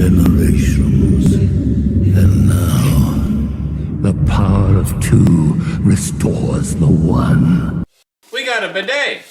generations. And now, the power of two restores the one. We got a bidet!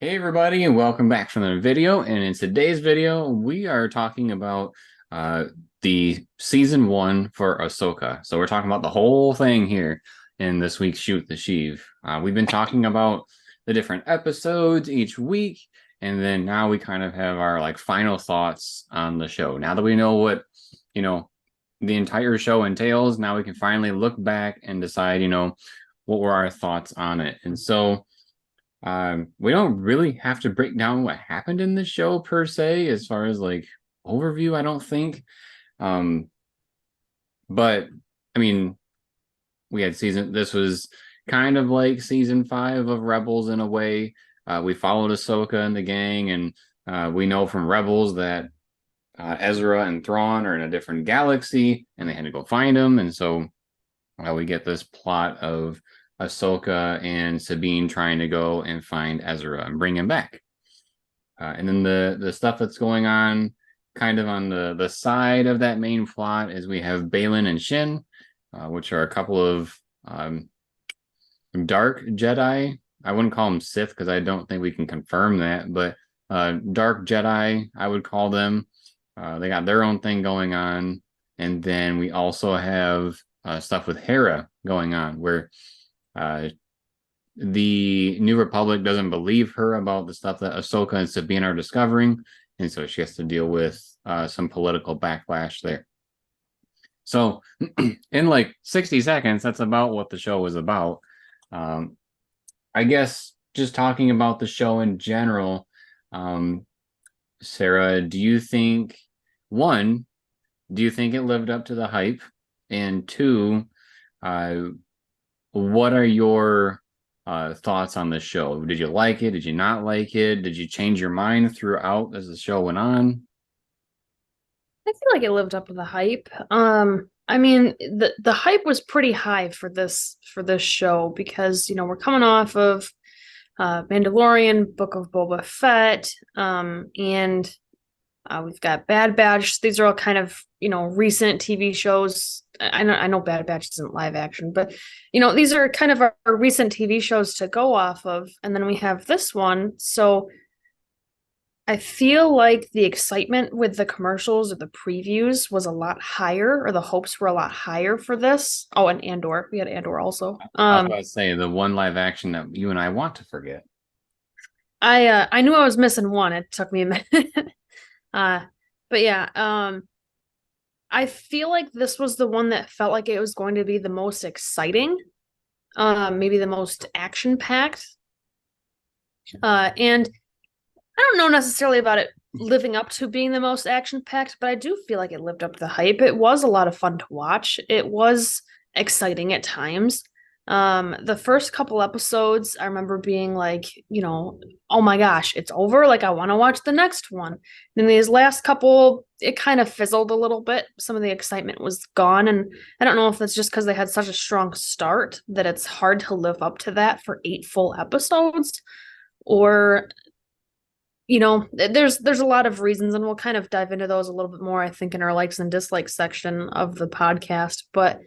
Hey everybody, and welcome back from the video. And in today's video, we are talking about the season 1 for Ahsoka. So we're talking about the whole thing here in this week's Shoot the Sheev. We've been talking about the different episodes each week, and then now we kind of have our final thoughts on the show. Now that we know what the entire show entails, now we can finally look back and decide what were our thoughts on it. And so we don't really have to break down what happened in the show per se, as far as overview, I don't think. But I mean, we had this was kind of like season 5 of Rebels in a way. We followed Ahsoka and the gang, and we know from Rebels that Ezra and Thrawn are in a different galaxy, and they had to go find them. And so we get this plot of Ahsoka and Sabine trying to go and find Ezra and bring him back. And then the stuff that's going on kind of on the side of that main plot is we have Baylan and Shin, which are a couple of dark Jedi. I wouldn't call them Sith because I don't think we can confirm that, but dark Jedi, I would call them. They got their own thing going on. And then we also have stuff with Hera going on, where the New Republic doesn't believe her about the stuff that Ahsoka and Sabine are discovering, and so she has to deal with some political backlash there. So in 60 seconds, that's about what the show was about. I guess just talking about the show in general, Sarah, do you think it lived up to the hype? And 2, what are your thoughts on the show? Did you like it? Did you not like it? Did you change your mind throughout as the show went on? I feel like it lived up to the hype. I mean, the hype was pretty high for this show because we're coming off of Mandalorian, Book of Boba Fett, and we've got Bad Batch. These are all kind of recent TV shows. I know Bad Batch isn't live action, but these are kind of our recent TV shows to go off of, and then we have this one. So I feel like the excitement with the commercials or the previews was a lot higher, or the hopes were a lot higher for this. Oh, and Andor. We had Andor also. I was about to say the one live action that you and I want to forget. I knew I was missing one. It took me a minute. But yeah, I feel like this was the one that felt like it was going to be the most exciting, maybe the most action-packed. And I don't know necessarily about it living up to being the most action-packed, but I do feel like it lived up to the hype. It was a lot of fun to watch. It was exciting at times. The first couple episodes, I remember being like, oh my gosh, it's over. I want to watch the next one. Then these last couple, it kind of fizzled a little bit. Some of the excitement was gone. And I don't know if that's just because they had such a strong start that it's hard to live up to that for 8 full episodes, or there's a lot of reasons, and we'll kind of dive into those a little bit more, I think, in our likes and dislikes section of the podcast. But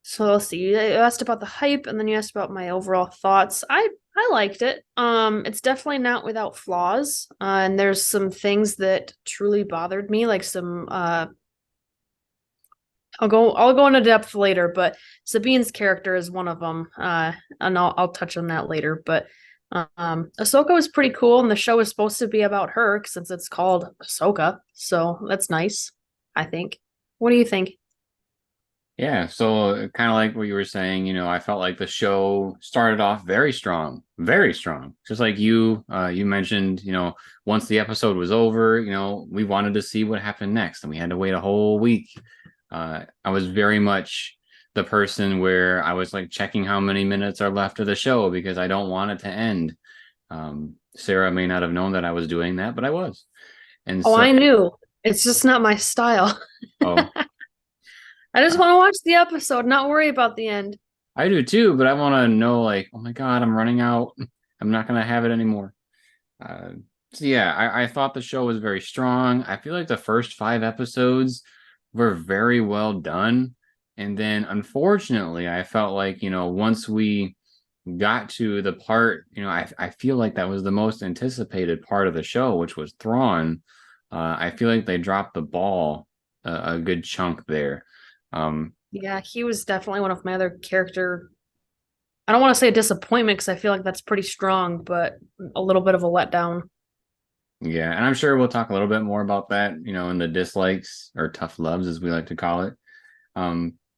so let's see. You asked about the hype, and then you asked about my overall thoughts. I liked it. It's definitely not without flaws, and there's some things that truly bothered me, like some. I'll go into depth later, but Sabine's character is one of them, and I'll touch on that later. But Ahsoka was pretty cool, and the show is supposed to be about her since it's called Ahsoka, so that's nice, I think. What do you think? Yeah, so kind of like what you were saying, I felt like the show started off very strong, very strong. Just like you mentioned, once the episode was over, we wanted to see what happened next, and we had to wait a whole week. I was very much the person where I was like checking how many minutes are left of the show because I don't want it to end. Sarah may not have known that I was doing that, but I was. And Oh, so, I knew. It's just not my style. oh, I just want to watch the episode, not worry about the end. I do too, but I want to know, like, oh my God, I'm running out. I'm not going to have it anymore. Uh, so yeah, I thought the show was very strong. I feel like the first 5 episodes were very well done. And then unfortunately, I felt like, once we got to the part, I feel like that was the most anticipated part of the show, which was Thrawn. I feel like they dropped the ball a good chunk there. Yeah, he was definitely one of my other character. I don't want to say a disappointment because I feel like that's pretty strong, but a little bit of a letdown. Yeah, and I'm sure we'll talk a little bit more about that, in the dislikes or tough loves, as we like to call it.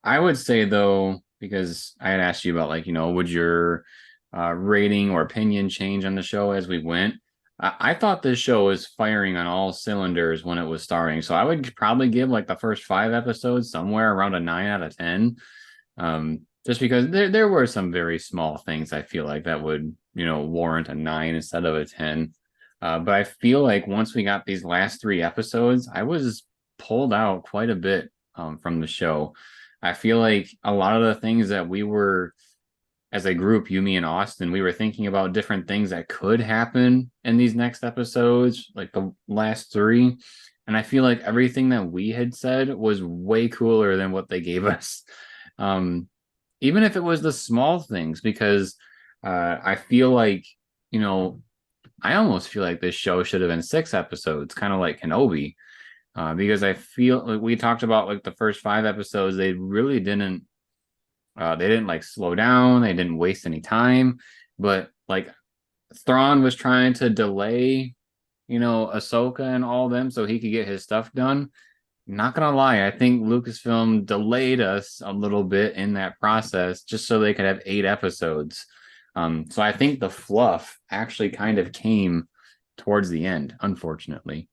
I would say though, because I had asked you about like, would your rating or opinion change on the show as we went? I thought this show was firing on all cylinders when it was starting, so I would probably give like the first 5 episodes somewhere around a 9 out of 10. Just because there were some very small things I feel like that would warrant a 9 instead of a 10. But I feel like once we got these last 3 episodes, I was pulled out quite a bit from the show. I feel like a lot of the things that we were, as a group, you, me, and Austin, we were thinking about different things that could happen in these next episodes, like the last 3. And I feel like everything that we had said was way cooler than what they gave us. Even if it was the small things, because I feel like, I almost feel like this show should have been 6 episodes, kind of like Kenobi, because I feel like we talked about like the first 5 episodes, they really didn't, they didn't like slow down, they didn't waste any time, but like Thrawn was trying to delay, Ahsoka and all them so he could get his stuff done. Not gonna lie, I think Lucasfilm delayed us a little bit in that process just so they could have 8 episodes. So I think the fluff actually kind of came towards the end, unfortunately.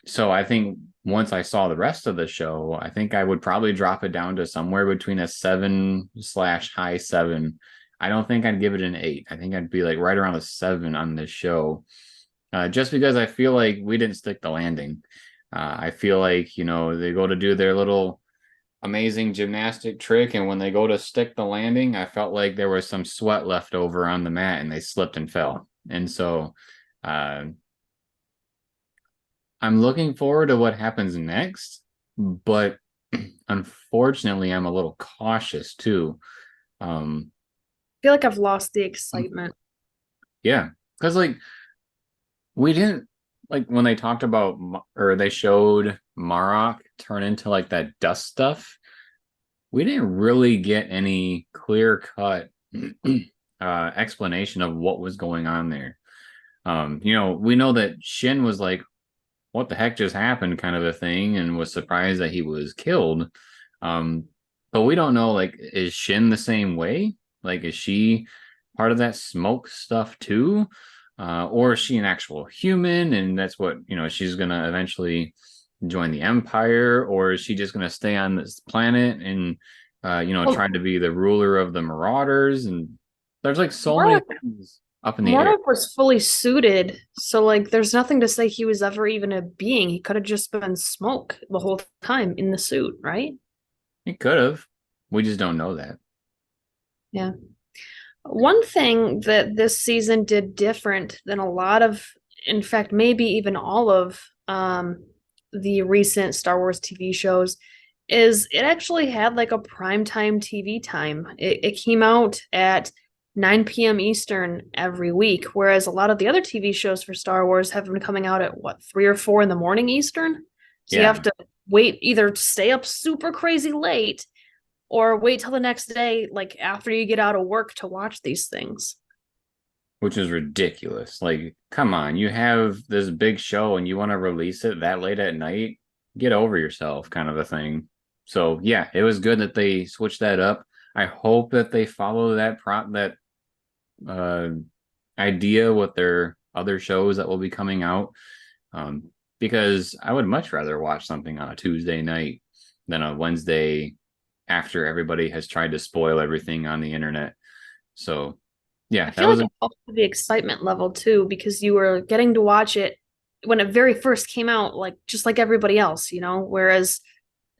So I think once I saw the rest of the show, I think I would probably drop it down to somewhere between a 7/high 7. I don't think I'd give it an 8. I think I'd be like right around a 7 on this show. Just because I feel like we didn't stick the landing. I feel like, they go to do their little amazing gymnastic trick, and when they go to stick the landing, I felt like there was some sweat left over on the mat and they slipped and fell. And so I'm looking forward to what happens next, but unfortunately I'm a little cautious too. I feel like I've lost the excitement. Yeah, because like we didn't, like when they talked about or they showed Marok turn into like that dust stuff, we didn't really get any clear cut explanation of what was going on there. We know that Shin was like, what the heck just happened kind of a thing, and was surprised that he was killed. But we don't know, like, is Shin the same way? Like, is she part of that smoke stuff too? Or is she an actual human and that's what, she's gonna eventually join the Empire? Or is she just gonna stay on this planet and try to be the ruler of the Marauders? And there's like so many things up in the air. Morok was fully suited, so like there's nothing to say he was ever even a being. He could have just been smoke the whole time in the suit, right? He could have. We just don't know that. Yeah. One thing that this season did different than a lot of, in fact, maybe even all of the recent Star Wars TV shows, is it actually had like a primetime TV time. It came out at 9 p.m. Eastern every week, whereas a lot of the other TV shows for Star Wars have been coming out at what, 3 or 4 in the morning Eastern? So you Yeah. have to wait, either stay up super crazy late or wait till the next day, like after you get out of work to watch these things. Which is ridiculous. Like, come on, you have this big show and you want to release it that late at night? get over yourself kind of a thing. So yeah, it was good that they switched that up. I hope that they follow that uh, idea with their other shows that will be coming out. Because I would much rather watch something on a Tuesday night than a Wednesday after everybody has tried to spoil everything on the internet. So yeah, I that feel like was it helped with the excitement level too, because you were getting to watch it when it very first came out, like just like everybody else, you know. Whereas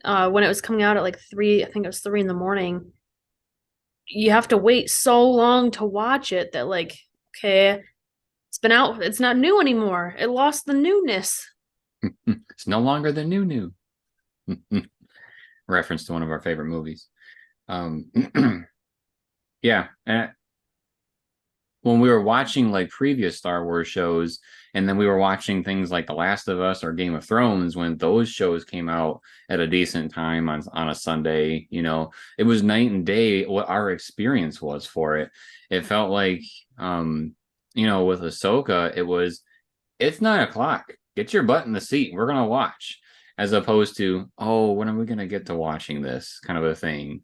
when it was coming out at like 3, I think it was 3 in the morning, you have to wait so long to watch it that like, okay, it's been out, it's not new anymore. It lost the newness. it's no longer the new reference to one of our favorite movies. Um, yeah, and when we were watching like previous Star Wars shows, and then we were watching things like The Last of Us or Game of Thrones, when those shows came out at a decent time on a Sunday, you know, it was night and day what our experience was for it. It felt like, you know, with Ahsoka, it's 9 o'clock. Get your butt in the seat. We're gonna watch, as opposed to, oh, when are we gonna get to watching this kind of a thing.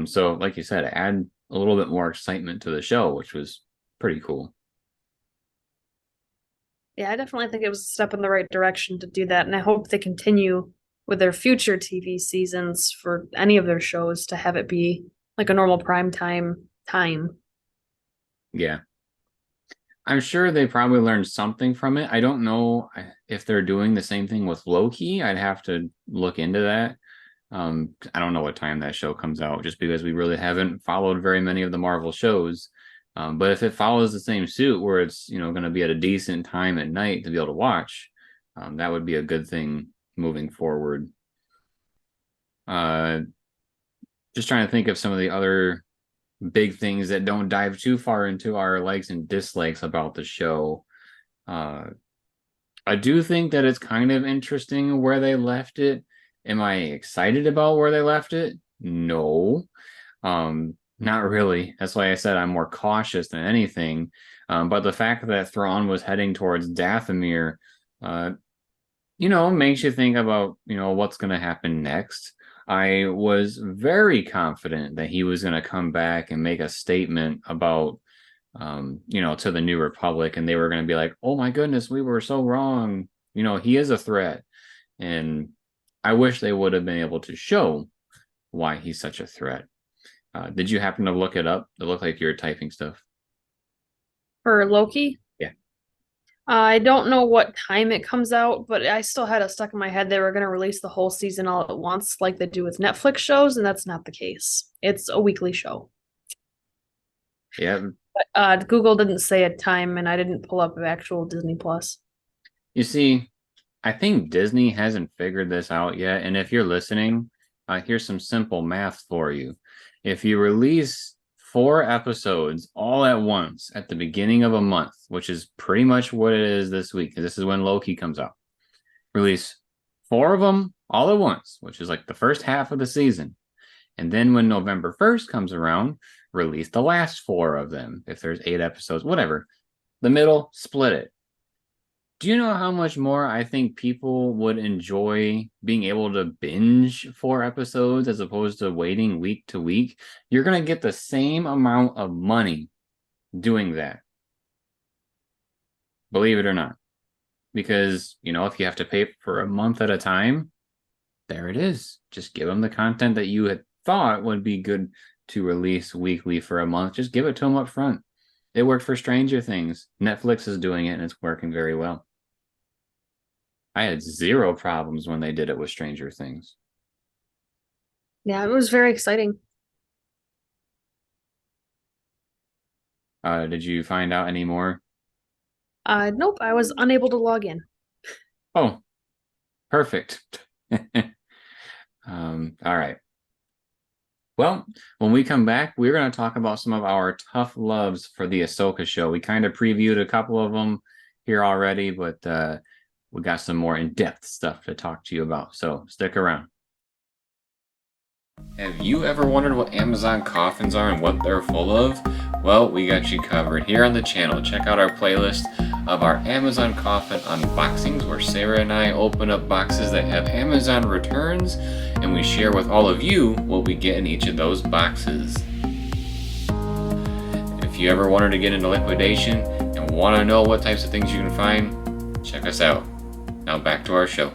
So like you said, add a little bit more excitement to the show, which was pretty cool. Yeah, I definitely think it was a step in the right direction to do that, and I hope they continue with their future TV seasons for any of their shows to have it be like a normal prime time. Yeah. I'm sure they probably learned something from it. I don't know if they're doing the same thing with Loki. I'd have to look into that. I don't know what time that show comes out, just because we really haven't followed very many of the Marvel shows. But if it follows the same suit, where it's, you know, going to be at a decent time at night to be able to watch, that would be a good thing moving forward. Uh, just trying to think of some of the other big things that don't dive too far into our likes and dislikes about the show. Uh, I do think that it's kind of interesting where they left it. Am I excited about where they left it? No. Not really. That's why I said I'm more cautious than anything. But the fact that Thrawn was heading towards Dathomir, uh, you know, makes you think about, you know, what's going to happen next. I was very confident that he was going to come back and make a statement about, you know, to the New Republic, and they were going to be like, oh my goodness, we were so wrong. You know, he is a threat. And I wish they would have been able to show why he's such a threat. Did you happen to look it up? It looked like you were typing stuff. For Loki, Yeah. I don't know what time it comes out, but I still had it stuck in my head they were going to release the whole season all at once, like they do with Netflix shows, and that's not the case. It's a weekly show. Yeah. But Google didn't say a time, and I didn't pull up actual Disney Plus. You see, I think Disney hasn't figured this out yet. And if you're listening, here's some simple math for you. If you release 4 episodes all at once at the beginning of a month, which is pretty much what it is this week, because this is when Loki comes out, release 4 of them all at once, which is like the first half of the season. And then when November 1st comes around, release the last 4 of them. If there's 8 episodes, whatever. The middle, split it. Do you know how much more I think people would enjoy being able to binge 4 episodes as opposed to waiting week to week? You're going to get the same amount of money doing that. Believe it or not. Because, you know, if you have to pay for a month at a time, there it is. Just give them the content that you had thought would be good to release weekly for a month. Just give it to them up front. It worked for Stranger Things. Netflix is doing it, and it's working very well. I had 0 problems when they did it with Stranger Things. Yeah, it was very exciting. Did you find out any more? Nope, I was unable to log in. Oh, perfect. All right. Well, when we come back, we're going to talk about some of our tough loves for the Ahsoka show. We kind of previewed a couple of them here already, but we got some more in-depth stuff to talk to you about. So stick around. Have you ever wondered what Amazon coffins are and what they're full of? Well, we got you covered here on the channel. Check out our playlist of our Amazon coffin unboxings, where Sarah and I open up boxes that have Amazon returns, and we share with all of you what we get in each of those boxes. If you ever wanted to get into liquidation and want to know what types of things you can find, check us out. Now back to our show.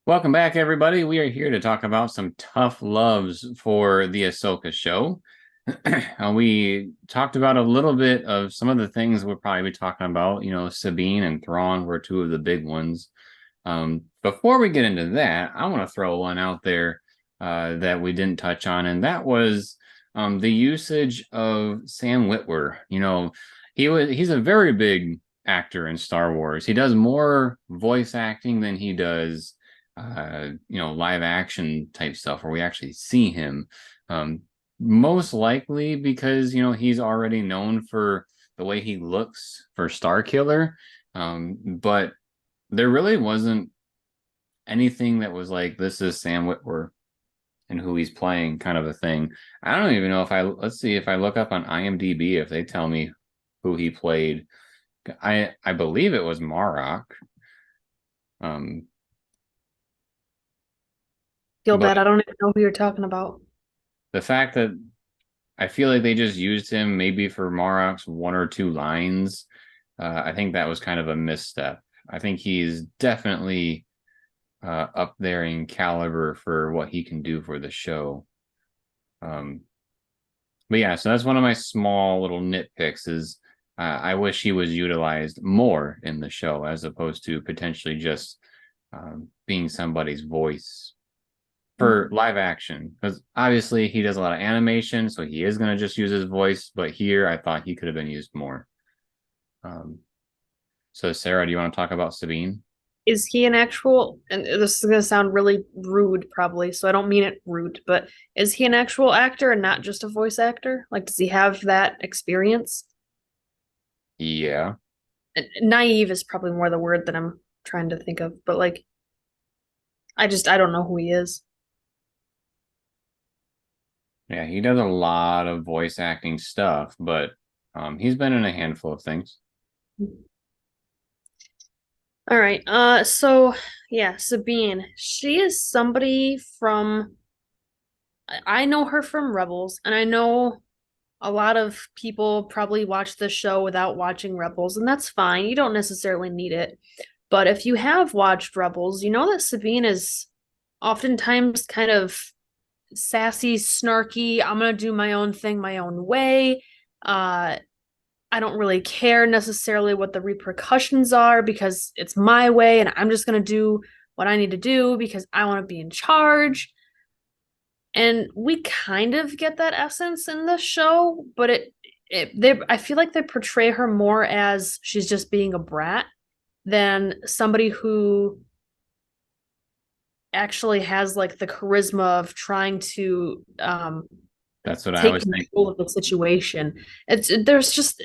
Welcome back, everybody. We are here to talk about some tough loves for the Ahsoka show. We talked about a little bit of some of the things we'll probably be talking about. You know, Sabine and Thrawn were two of the big ones. Before we get into that, I want to throw one out there that we didn't touch on, and that was the usage of Sam Witwer. You know, he's a very big actor in Star Wars. He does more voice acting than he does live action type stuff where we actually see him. Most likely because, he's already known for the way he looks for Starkiller. But there really wasn't anything that was like, this is Sam Witwer and who he's playing kind of a thing. I don't even know let's see if I look up on IMDb, if they tell me who he played. I believe it was Marok. Feel bad. I don't even know who you're talking about. The fact that I feel like they just used him maybe for Marok's one or two lines, I think that was kind of a misstep. I think he's definitely up there in caliber for what he can do for the show. But yeah, so that's one of my small little nitpicks is I wish he was utilized more in the show as opposed to potentially just being somebody's voice for live action, because obviously he does a lot of animation, so he is going to just use his voice, but here I thought he could have been used more. So Sarah, do you want to talk about Sabine? Is he an actual, and this is going to sound really rude probably, so I don't mean it rude, but is he an actual actor and not just a voice actor? Like, does he have that experience? Yeah. Naive is probably more the word that I'm trying to think of, but like, I don't know who he is. Yeah, he does a lot of voice acting stuff, but he's been in a handful of things. All right. So yeah, Sabine. She is somebody from I know her from Rebels, and I know a lot of people probably watch this show without watching Rebels, and that's fine. You don't necessarily need it. But if you have watched Rebels, you know that Sabine is oftentimes kind of sassy, snarky. I'm gonna do my own thing my own way. I don't really care necessarily what the repercussions are because it's my way and I'm just gonna do what I need to do because I want to be in charge. And we kind of get that essence in the show, but I feel like they portray her more as she's just being a brat than somebody who actually has like the charisma of trying to That's what I take was thinking. control of the situation. There's just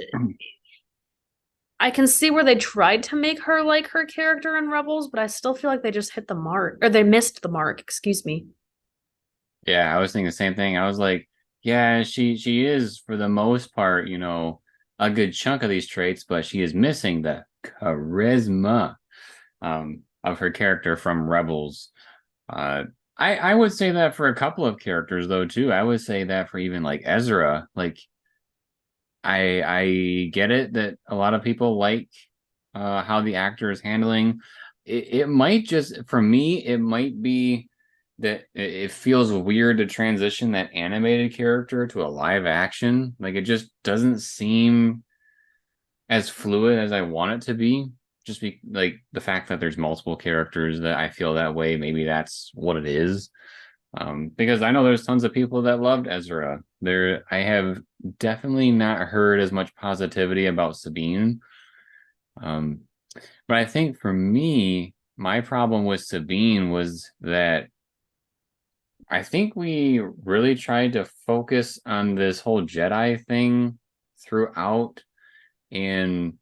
I can see where they tried to make her like her character in Rebels, but I still feel like they just hit the mark or they missed the mark, excuse me. Yeah, I was thinking the same thing. I was like, yeah, she is for the most part, a good chunk of these traits, but she is missing the charisma of her character from Rebels. I would say that for a couple of characters though too. I would say that for even like Ezra. Like I get it that a lot of people like how the actor is handling. It might just, for me, it might be that it feels weird to transition that animated character to a live action. Like it just doesn't seem as fluid as I want it to be. Just be like the fact that there's multiple characters that I feel that way. Maybe that's what it is. Because I know there's tons of people that loved Ezra. I have definitely not heard as much positivity about Sabine. But I think for me, my problem with Sabine was that I think we really tried to focus on this whole Jedi thing throughout, and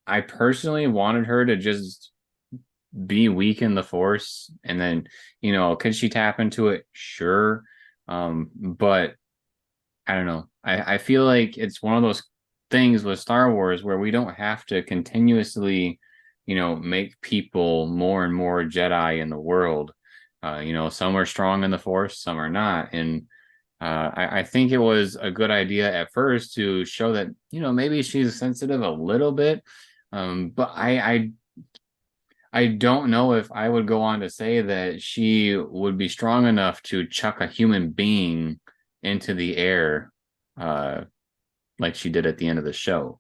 I personally wanted her to just be weak in the Force, and then, could she tap into it? Sure. But I don't know. I feel like it's one of those things with Star Wars where we don't have to continuously, make people more and more Jedi in the world. Some are strong in the Force, some are not. And I think it was a good idea at first to show that, maybe she's sensitive a little bit. But I don't know if I would go on to say that she would be strong enough to chuck a human being into the air, uh, like she did at the end of the show.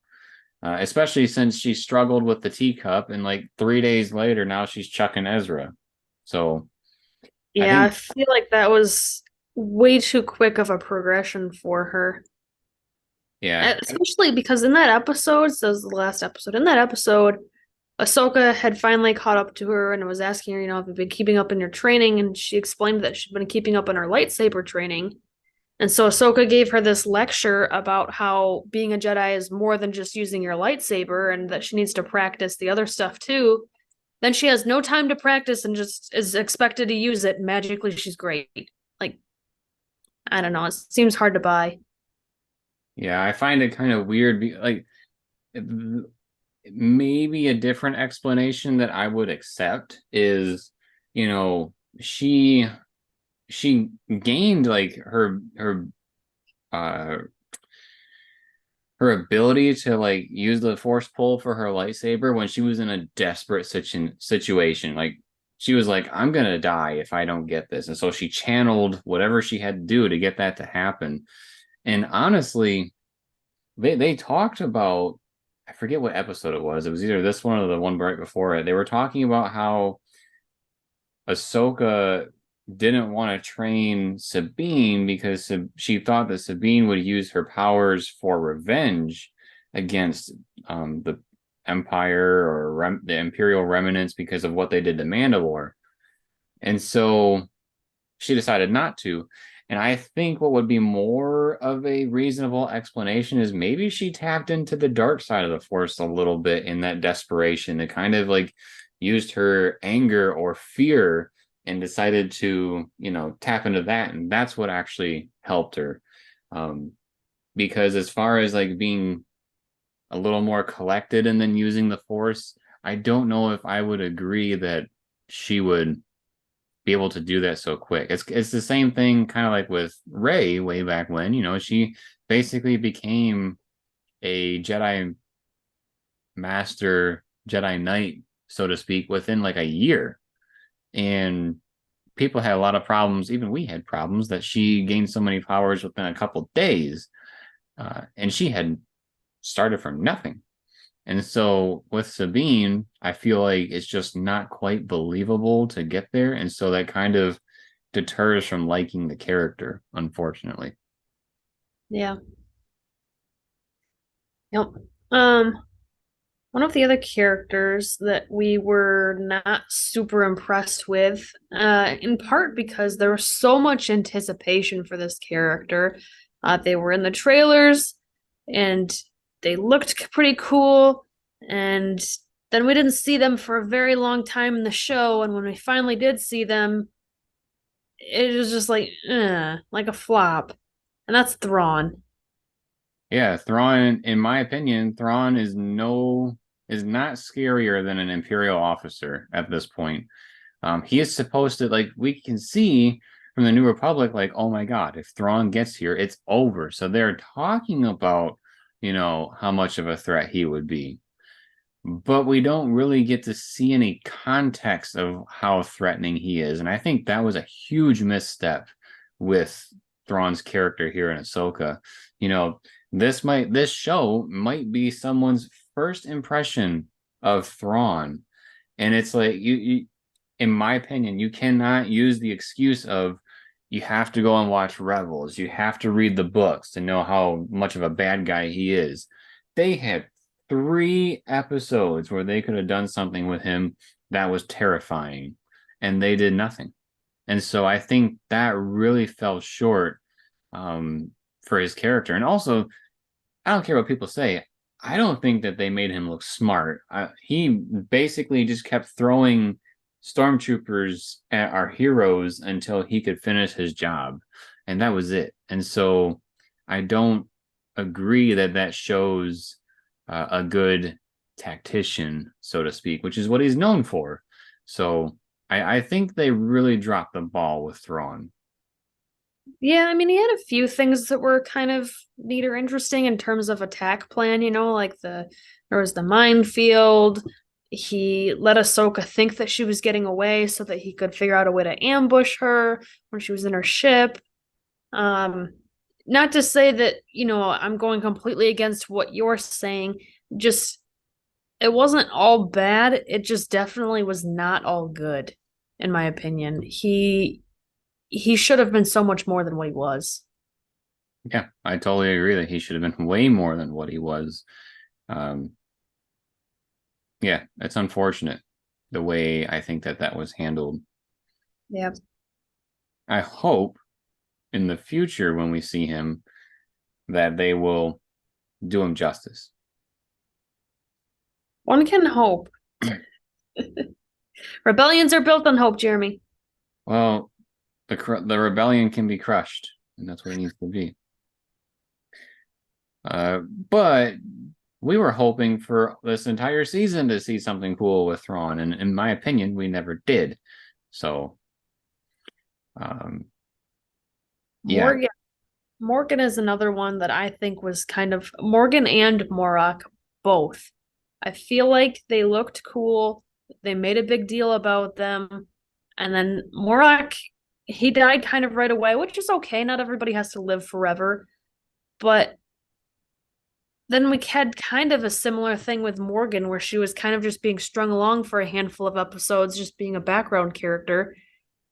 Especially since she struggled with the teacup, and like 3 days later, now she's chucking Ezra. So I Yeah, I think, feel like that was way too quick of a progression for her. yeah, Especially because in that episode, so it was the last episode, in that episode, Ahsoka had finally caught up to her and was asking her, have you been keeping up in your training? And she explained that she'd been keeping up in her lightsaber training. And so Ahsoka gave her this lecture about how being a Jedi is more than just using your lightsaber and that she needs to practice the other stuff too. Then she has no time to practice and just is expected to use it. Magically, she's great. Like, I don't know. It seems hard to buy. yeah, I find it kind of weird. Like, maybe a different explanation that I would accept is, you know, she she gained like uh her ability to like use the force pull for her lightsaber when she was in a desperate situation. Like, she was like, I'm gonna die if I don't get this, and so she channeled whatever she had to do to get that to happen. And honestly, they talked about, I forget what episode it was. It was either this one or the one right before it. They were talking about how Ahsoka didn't want to train Sabine because she thought that Sabine would use her powers for revenge against the Empire or the Imperial remnants because of what they did to Mandalore. And so she decided not to. And I think what would be more of a reasonable explanation is maybe she tapped into the dark side of the Force a little bit in that desperation to kind of like used her anger or fear and decided to, tap into that. And that's what actually helped her. Because as far as like being a little more collected and then using the Force, I don't know if I would agree that she would be able to do that so quick. It's the same thing kind of like with Rey way back when, she basically became a Jedi Master, Jedi Knight, so to speak, within like a year. And people had a lot of problems, even we had problems that she gained so many powers within a couple days. And she had started from nothing. And so with Sabine, I feel like it's just not quite believable to get there. And so that kind of deters from liking the character, unfortunately. Yeah. Yep. One of the other characters that we were not super impressed with, in part because there was so much anticipation for this character. They were in the trailers and they looked pretty cool. And then we didn't see them for a very long time in the show. And when we finally did see them, it was just like a flop. And that's Thrawn. Yeah, Thrawn, in my opinion, Thrawn is not scarier than an Imperial officer at this point. He is supposed to, like, we can see from the New Republic, like, oh my God, if Thrawn gets here, it's over. So they're talking about, how much of a threat he would be. But we don't really get to see any context of how threatening he is. And I think that was a huge misstep with Thrawn's character here in Ahsoka. This show might be someone's first impression of Thrawn. And it's like you in my opinion, you cannot use the excuse of you have to go and watch Rebels, you have to read the books to know how much of a bad guy he is. They had 3 episodes where they could have done something with him that was terrifying, and they did nothing. And so I think that really fell short for his character. And also, I don't care what people say. I don't think that they made him look smart. He basically just kept throwing stormtroopers are heroes until he could finish his job, and that was it. And so I don't agree that that shows a good tactician, so to speak, which is what he's known for. So I think they really dropped the ball with Thrawn. Yeah, I mean, he had a few things that were kind of neat or interesting in terms of attack plan, like there was the minefield. He let Ahsoka think that she was getting away so that he could figure out a way to ambush her when she was in her ship. Not to say that, I'm going completely against what you're saying, just it wasn't all bad. It just definitely was not all good, in my opinion. He should have been so much more than what he was. Yeah, I totally agree that he should have been way more than what he was. Yeah, it's unfortunate the way I think that was handled. Yeah. I hope in the future when we see him that they will do him justice. One can hope. Rebellions are built on hope, Jeremy. Well, the rebellion can be crushed, and that's what it needs to be. But we were hoping for this entire season to see something cool with Thrawn, and in my opinion, we never did. So, yeah. Morgan is another one that I think was kind of Morgan and Morak both. I feel like they looked cool. They made a big deal about them. And then Morak, he died kind of right away, which is okay. Not everybody has to live forever. But then we had kind of a similar thing with Morgan, where she was kind of just being strung along for a handful of episodes, just being a background character.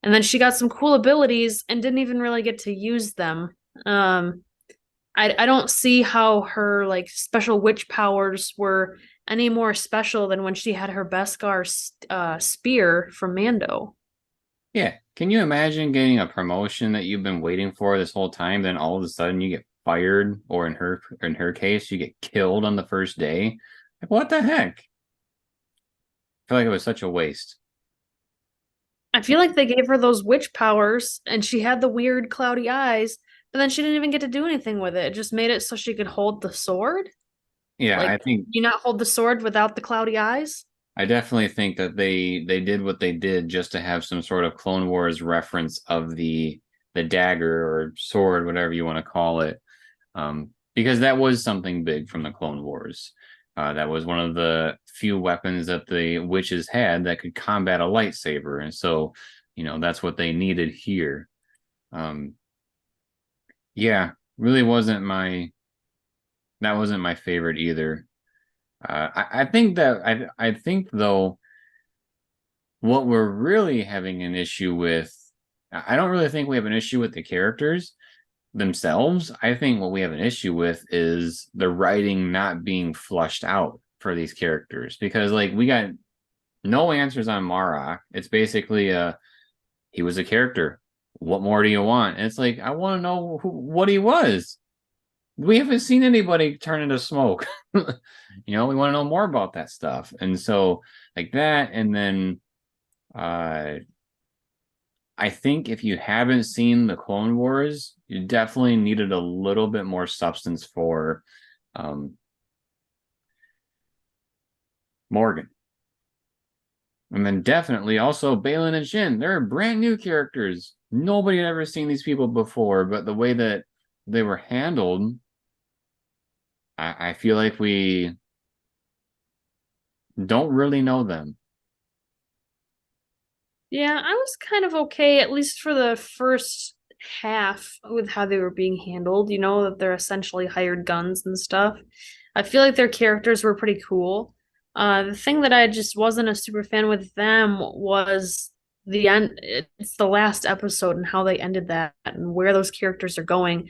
And then she got some cool abilities and didn't even really get to use them. I don't see how her like special witch powers were any more special than when she had her Beskar spear from Mando. Yeah. Can you imagine getting a promotion that you've been waiting for this whole time, then all of a sudden you get fired, or in her case, you get killed on the first day? Like, what the heck? I feel like it was such a waste. I feel like they gave her those witch powers and she had the weird cloudy eyes, but then she didn't even get to do anything with it. It just made it so she could hold the sword. Yeah, Like, you not hold the sword without the cloudy eyes? I definitely think that they did what they did just to have some sort of Clone Wars reference of the dagger or sword, whatever you want to call it, because that was something big from the Clone Wars. That was one of the few weapons that the witches had that could combat a lightsaber, and so that's what they needed here. Yeah, really wasn't my favorite either. I think though, what we're really having an issue with, I don't really think we have an issue with the characters themselves. I think what we have an issue with is the writing not being flushed out for these characters, because like we got no answers on Marok. It's basically he was a character. What more do you want? And it's like, I want to know what he was. We haven't seen anybody turn into smoke. We want to know more about that stuff. And so like that, and then I think if you haven't seen the Clone Wars, you definitely needed a little bit more substance for Morgan. And then definitely also Balin and Shin. They're brand new characters. Nobody had ever seen these people before, but the way that they were handled, I feel like we don't really know them. Yeah, I was kind of okay, at least for the first half, with how they were being handled, that they're essentially hired guns and stuff. I feel like their characters were pretty cool. The thing that I just wasn't a super fan with them was the end. It's the last episode and how they ended that and where those characters are going.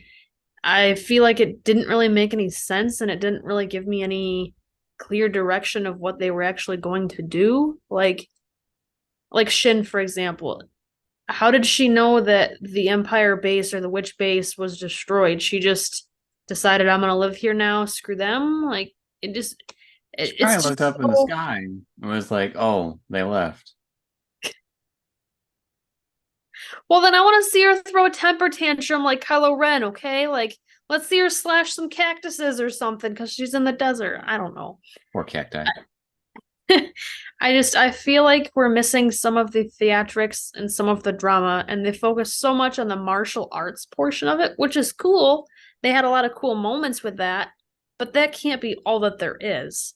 I feel like it didn't really make any sense and it didn't really give me any clear direction of what they were actually going to do. Like Shin, for example. How did she know that the Empire base or the Witch base was destroyed? She just decided, I'm gonna live here now, screw them? Like, it just She probably looked up in the sky and was like, oh, they left. Well, then I want to see her throw a temper tantrum like Kylo Ren, okay? Like, let's see her slash some cactuses or something because she's in the desert. I don't know. Or cacti. I feel like we're missing some of the theatrics and some of the drama, and they focus so much on the martial arts portion of it, which is cool. They had a lot of cool moments with that, but that can't be all that there is.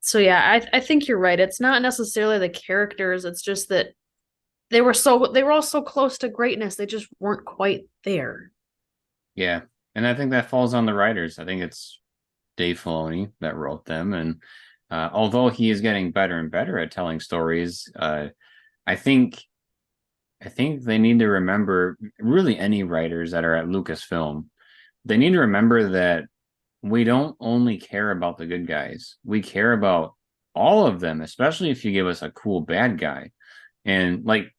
So yeah, I think you're right. It's not necessarily the characters, it's just that they were all so close to greatness, they just weren't quite there. Yeah. And I think that falls on the writers. I think it's Dave Filoni that wrote them. And although he is getting better and better at telling stories, I think they need to remember, really any writers that are at Lucasfilm, they need to remember that we don't only care about the good guys. We care about all of them, especially if you give us a cool bad guy. And like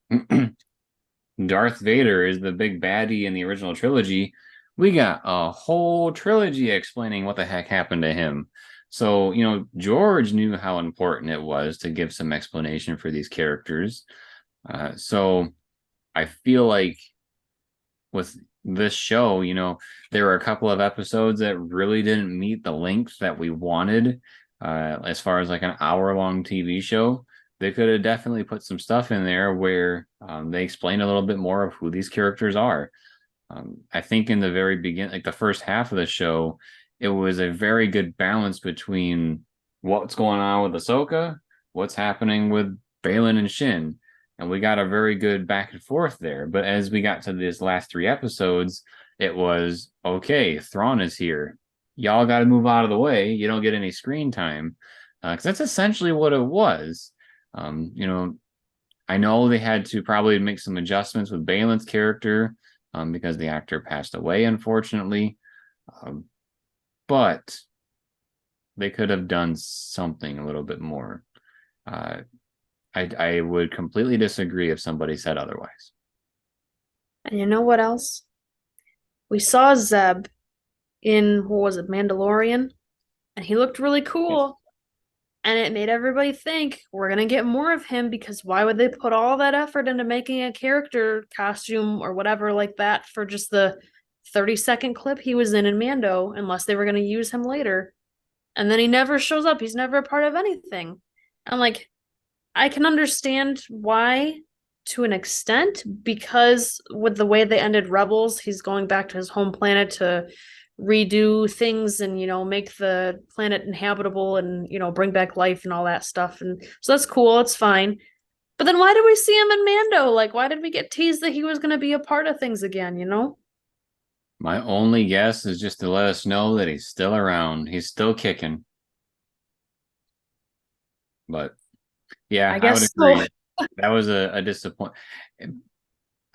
Darth Vader is the big baddie in the original trilogy. We got a whole trilogy explaining what the heck happened to him. So, you know, George knew how important it was to give some explanation for these characters. So I feel like with this show, you know, there were a couple of episodes that really didn't meet the length that we wanted. As far as like an hour-long TV show, they could have definitely put some stuff in there where they explain a little bit more of who these characters are. I think in the very beginning, like the first half of the show, it was a very good balance between what's going on with Ahsoka, what's happening with Baylan and Shin, and we got a very good back and forth there. But as we got to these last 3 episodes, it was, okay, Thrawn is here. Y'all got to move out of the way. You don't get any screen time. Because that's essentially what it was. You know, I know they had to probably make some adjustments with Baylan's character because the actor passed away, unfortunately. But they could have done something a little bit more. I would completely disagree if somebody said otherwise. And you know what else? We saw Zeb in, what was it, Mandalorian? And he looked really cool. And it made everybody think we're going to get more of him, because why would they put all that effort into making a character costume or whatever like that for just the 30-second clip he was in Mando, unless they were going to use him later? And then he never shows up. He's never a part of anything. I'm like, I can understand why to an extent, because with the way they ended Rebels, he's going back to his home planet to redo things and, you know, make the planet inhabitable and, you know, bring back life and all that stuff. And so that's cool, it's fine. But then why did we see him in Mando? Like, why did we get teased that he was going to be a part of things again, you know? My only guess is just to let us know that he's still around. He's still kicking. But yeah, I would agree. So. That was a disappointment.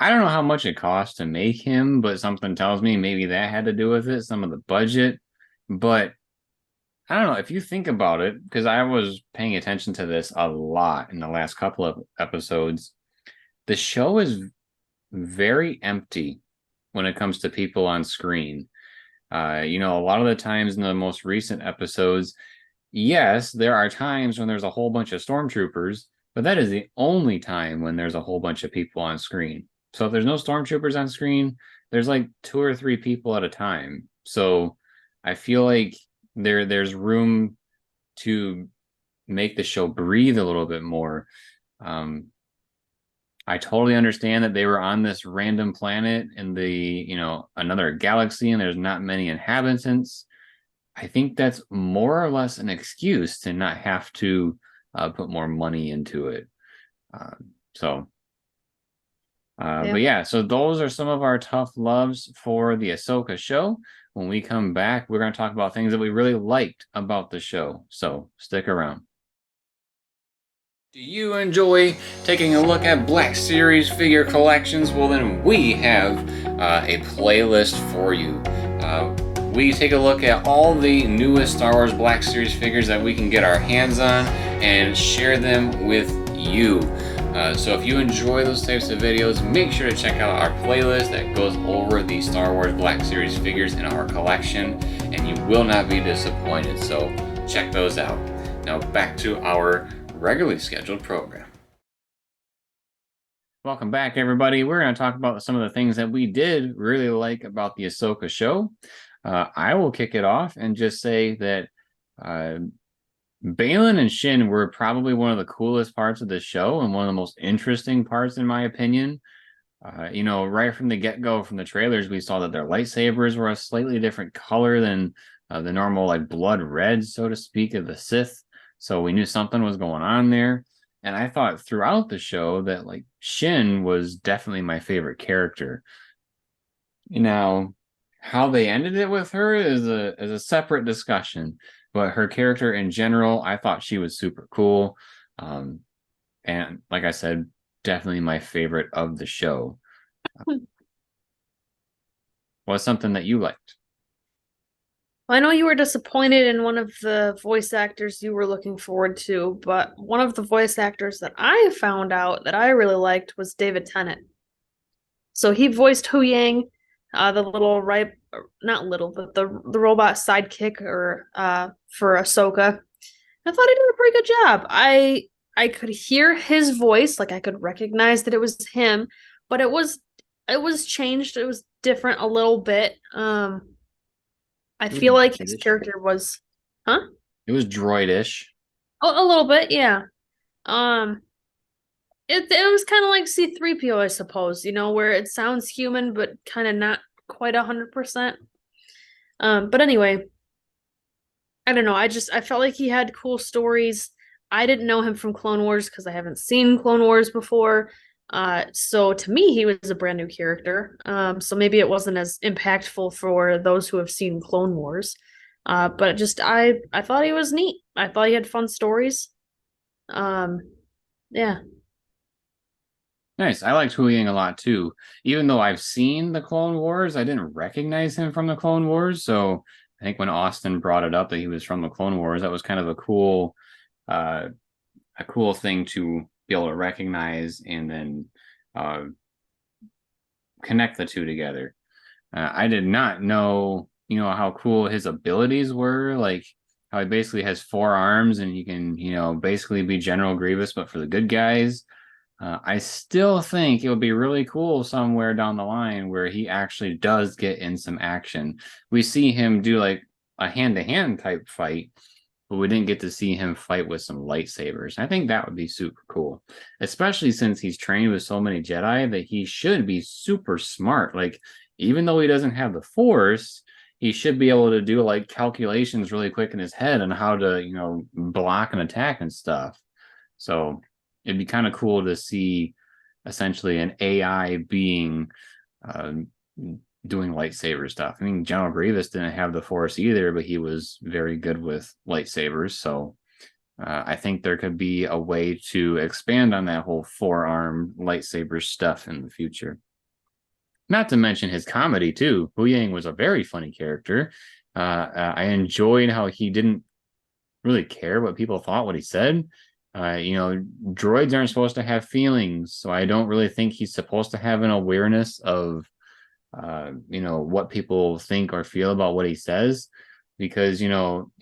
I don't know how much it cost to make him, but something tells me maybe that had to do with it, some of the budget. But I don't know, if you think about it, because I was paying attention to this a lot in the last couple of episodes, the show is very empty when it comes to people on screen. You know, a lot of the times in the most recent episodes, yes, there are times when there's a whole bunch of stormtroopers, but that is the only time when there's a whole bunch of people on screen. So if there's no stormtroopers on screen, there's like 2 or 3 people at a time. So I feel like there's room to make the show breathe a little bit more. I totally understand that they were on this random planet in the, you know, another galaxy, and there's not many inhabitants. I think that's more or less an excuse to not have to put more money into it. But yeah, so those are some of our tough loves for the Ahsoka show. When we come back, we're going to talk about things that we really liked about the show. So stick around. Do you enjoy taking a look at Black Series figure collections? Well, then we have a playlist for you. We take a look at all the newest Star Wars Black Series figures that we can get our hands on and share them with you. So if you enjoy those types of videos, make sure to check out our playlist that goes over the Star Wars Black Series figures in our collection, and you will not be disappointed. So check those out. Now back to our regularly scheduled program. Welcome back, everybody. We're going to talk about some of the things that we did really like about the Ahsoka show. I will kick it off and just say that Balin and Shin were probably one of the coolest parts of the show and one of the most interesting parts, in my opinion. Right from the get-go, from the trailers, we saw that their lightsabers were a slightly different color than the normal, like, blood red, so to speak, of the Sith. So we knew something was going on there. And I thought throughout the show that, like, Shin was definitely my favorite character. Now, how they ended it with her is a separate discussion. But her character in general, I thought she was super cool. And like I said, definitely my favorite of the show. What's something that you liked? I know you were disappointed in one of the voice actors you were looking forward to, but one of the voice actors that I found out that I really liked was David Tennant. So he voiced Hu Yang, the little right, not little, but the robot sidekick or for Ahsoka. I thought he did a pretty good job. I could hear his voice, like I could recognize that it was him, but it was changed. It was different a little bit. I feel like his character was, huh? It was droidish. A little bit, yeah. It was kind of like C-3PO, I suppose, where it sounds human, but kind of not quite 100%. But anyway, I don't know. I felt like he had cool stories. I didn't know him from Clone Wars because I haven't seen Clone Wars before. So to me, he was a brand new character. So maybe it wasn't as impactful for those who have seen Clone Wars. But just I thought he was neat. I thought he had fun stories. Yeah. Nice. I liked Hu Yang a lot too. Even though I've seen the Clone Wars, I didn't recognize him from the Clone Wars. So I think when Austin brought it up that he was from the Clone Wars, that was kind of a cool thing to be able to recognize and then connect the two together. I did not know, how cool his abilities were, like how he basically has 4 arms and he can, basically be General Grievous, but for the good guys. I still think it would be really cool somewhere down the line where he actually does get in some action. We see him do like a hand-to-hand type fight, but we didn't get to see him fight with some lightsabers. I think that would be super cool, especially since he's trained with so many Jedi that he should be super smart. Like, even though he doesn't have the Force, he should be able to do like calculations really quick in his head on how to, block and attack and stuff. So it'd be kind of cool to see essentially an AI being doing lightsaber stuff. I mean, General Grievous didn't have the Force either, but he was very good with lightsabers. So I think there could be a way to expand on that whole 4-arm lightsaber stuff in the future. Not to mention his comedy too. Hu Yang was a very funny character. I enjoyed how he didn't really care what people thought, what he said. Droids aren't supposed to have feelings, so I don't really think he's supposed to have an awareness of what people think or feel about what he says, because he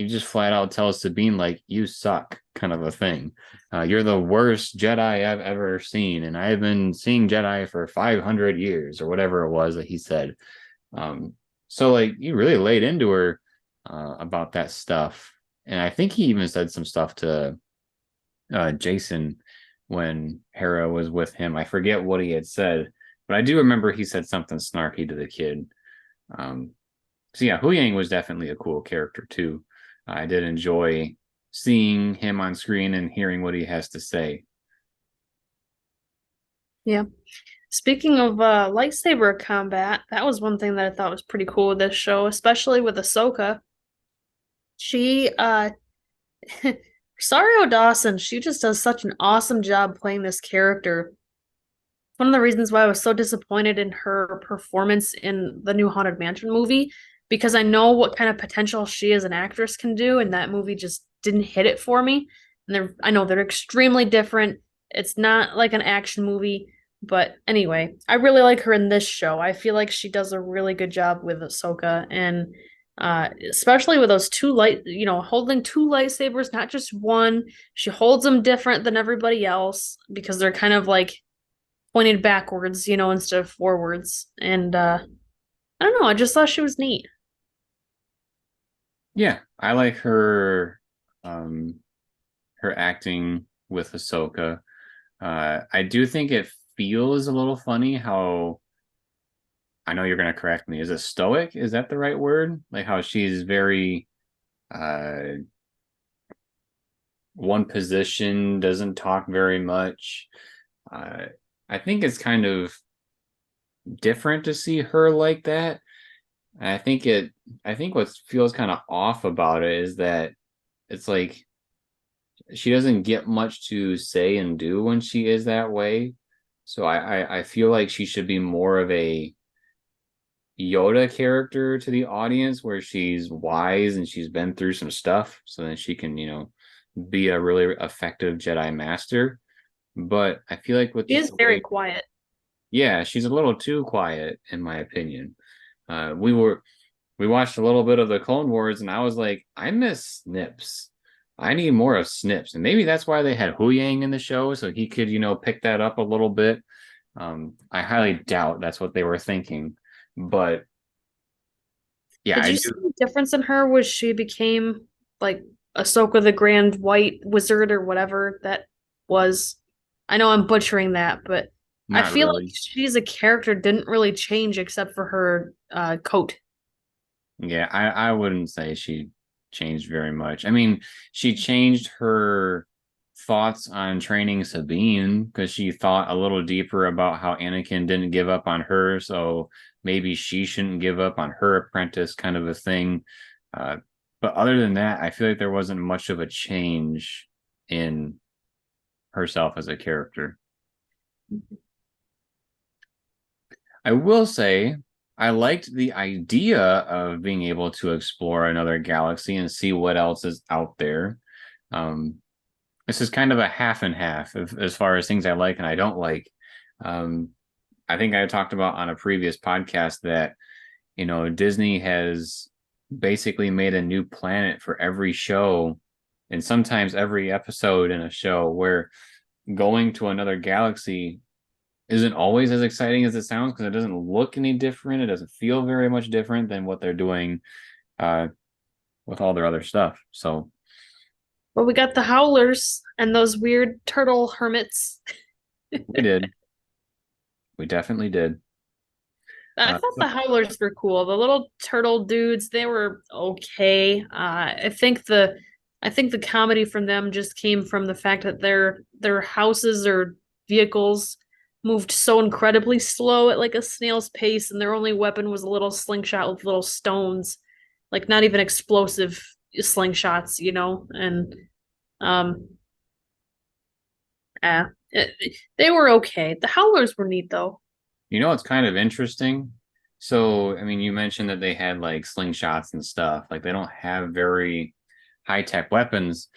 just flat out tells Sabine, like, you suck, kind of a thing. You're the worst Jedi I've ever seen, and I've been seeing Jedi for 500 years or whatever it was that he said. So like, he really laid into her about that stuff, and I think he even said some stuff to Jason when Hera was with him. I forget what he had said, but I do remember he said something snarky to the kid. So yeah, Hu Yang was definitely a cool character too. I did enjoy seeing him on screen and hearing what he has to say. Yeah. Speaking of lightsaber combat, that was one thing that I thought was pretty cool with this show, especially with Ahsoka. She Rosario Dawson, she just does such an awesome job playing this character. One of the reasons why I was so disappointed in her performance in the new Haunted Mansion movie, because I know what kind of potential she as an actress can do, and that movie just didn't hit it for me. And I know they're extremely different. It's not like an action movie, but anyway, I really like her in this show. I feel like she does a really good job with Ahsoka, and especially with those holding 2 lightsabers, not just one. She holds them different than everybody else because they're kind of like pointed backwards, instead of forwards. And I don't know, I just thought she was neat. Yeah, I like her her acting with Ahsoka. I do think it feels a little funny how I know you're going to correct me. Is it stoic? Is that the right word? Like how she's very uh one position, doesn't talk very much. Uh, I think it's kind of different to see her like that. And I think what feels kind of off about it is that it's like she doesn't get much to say and do when she is that way. So I feel like she should be more of a Yoda character to the audience where she's wise and she's been through some stuff so that she can, be a really effective Jedi master. But I feel like with She is the very way, quiet. yeah, she's a little too quiet in my opinion. We watched a little bit of the Clone Wars and I was like, I miss Snips. I need more of Snips. And maybe that's why they had Hu Yang in the show so he could, pick that up a little bit. I highly doubt that's what they were thinking. But yeah, Did I you do. see the difference in her when she became like Ahsoka the Grand White Wizard or whatever that was? I know I'm butchering that, but I Not feel like really. she's a character didn't really change except for her coat. Yeah, I wouldn't say she changed very much. I mean, she changed her thoughts on training Sabine because she thought a little deeper about how Anakin didn't give up on her, so maybe she shouldn't give up on her apprentice, kind of a thing. Uh, but other than that, I feel like there wasn't much of a change in herself as a character. I will say I liked the idea of being able to explore another galaxy and see what else is out there. Um, this is kind of a half and half as far as things I like and I don't like. Um, I think I talked about on a previous podcast that, Disney has basically made a new planet for every show and sometimes every episode in a show where going to another galaxy isn't always as exciting as it sounds because it doesn't look any different. It doesn't feel very much different than what they're doing uh, with all their other stuff. So But we got the Howlers and those weird turtle hermits. we did. We definitely did. I thought So the Howlers were cool. The little turtle dudes, they were okay. I think the comedy from them just came from the fact that their houses or vehicles moved so incredibly slow at like a snail's pace, and their only weapon was a little slingshot with little stones, like not even explosive slingshots, And um, they were okay. The Howlers were neat though. it's kind of interesting. So, I mean, you mentioned that they had like slingshots and stuff. Like they don't have very high-tech weapons.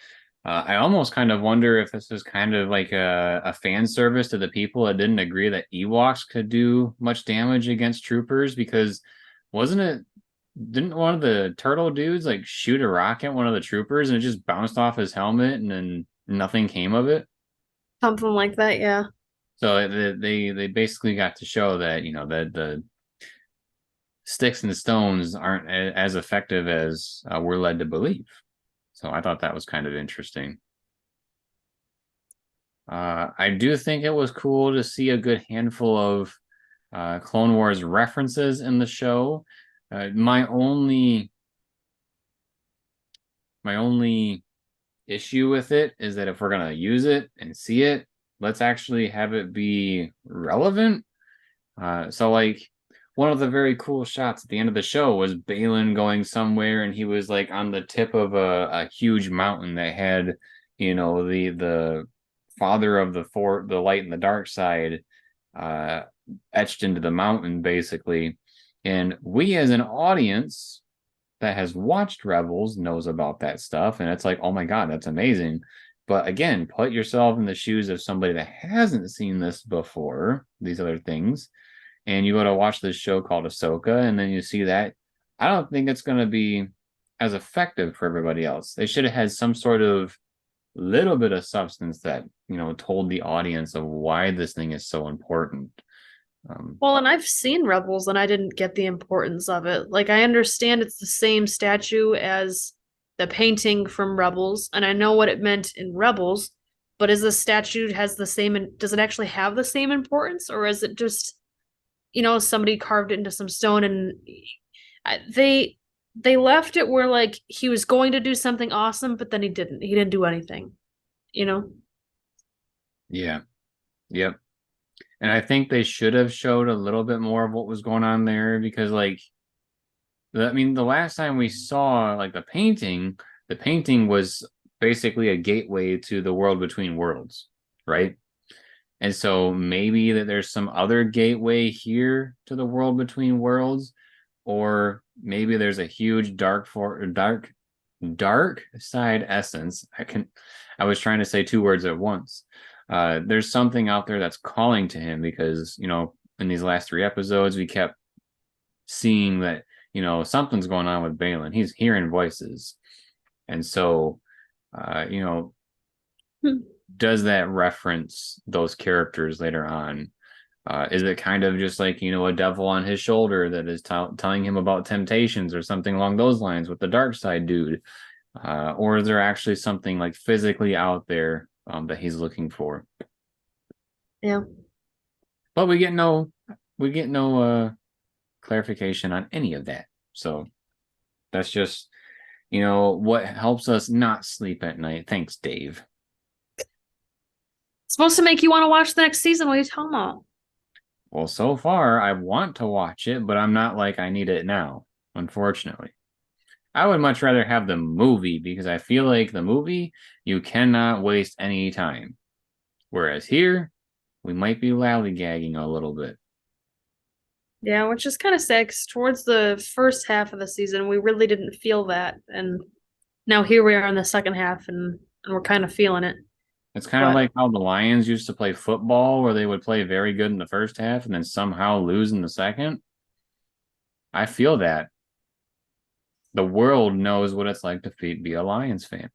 I almost kind of wonder if this is kind of like a fan service to the people that didn't agree that Ewoks could do much damage against troopers because wasn't it didn't one of the turtle dudes like shoot a rock at one of the troopers and it just bounced off his helmet and then nothing came of it? Something like that, yeah. So they basically got to show that, that the sticks and stones aren't as effective as we're led to believe. So I thought that was kind of interesting. I do think it was cool to see a good handful of Clone Wars references in the show. My only issue with it is that if we're gonna use it and see it, let's actually have it be relevant. So like one of the very cool shots at the end of the show was Balin going somewhere and he was like on the tip of a huge mountain that had, the father of the light and the dark side uh etched into the mountain basically. And we as an audience that has watched Rebels knows about that stuff and it's like, oh my god, that's amazing. But again, put yourself in the shoes of somebody that hasn't seen this before, these other things, and you go to watch this show called Ahsoka, and then you see that, I don't think it's going to be as effective for everybody else. They should have had some sort of little bit of substance that, told the audience of why this thing is so important. Well, and I've seen Rebels and I didn't get the importance of it. Like, I understand it's the same statue as the painting from Rebels, and I know what it meant in Rebels, but is the statue has the same, does it actually have the same importance, or is it just, somebody carved it into some stone and they left it where like he was going to do something awesome, but then he didn't do anything, you know? Yeah. Yep. And I think they should have showed a little bit more of what was going on there, because like, the last time we saw like the painting was basically a gateway to the world between worlds, right? And so maybe that there's some other gateway here to the world between worlds, or maybe there's a huge dark side essence. I was trying to say two words at once. There's something out there that's calling to him, because in these last 3 episodes we kept seeing that something's going on with Balin. He's hearing voices, and so does that reference those characters later on? Is it kind of just like a devil on his shoulder that is telling him about temptations or something along those lines with the dark side dude, or is there actually something like physically out there that he's looking for? Yeah, but we get no clarification on any of that. So that's just what helps us not sleep at night. Thanks, Dave. it's supposed to make you want to watch the next season. What are you talking about? Well, so far I want to watch it, but I'm not like I need it now, unfortunately. I would much rather have the movie, because I feel like the movie, you cannot waste any time, whereas here we might be lollygagging a little bit. Yeah, which is kind of sad, 'cause towards the first half of the season, we really didn't feel that. And now here we are in the second half, and we're kind of feeling it. It's kind of like how the Lions used to play football, where they would play very good in the first half and then somehow lose in the second. I feel that. The world knows what it's like to be a Lions fan.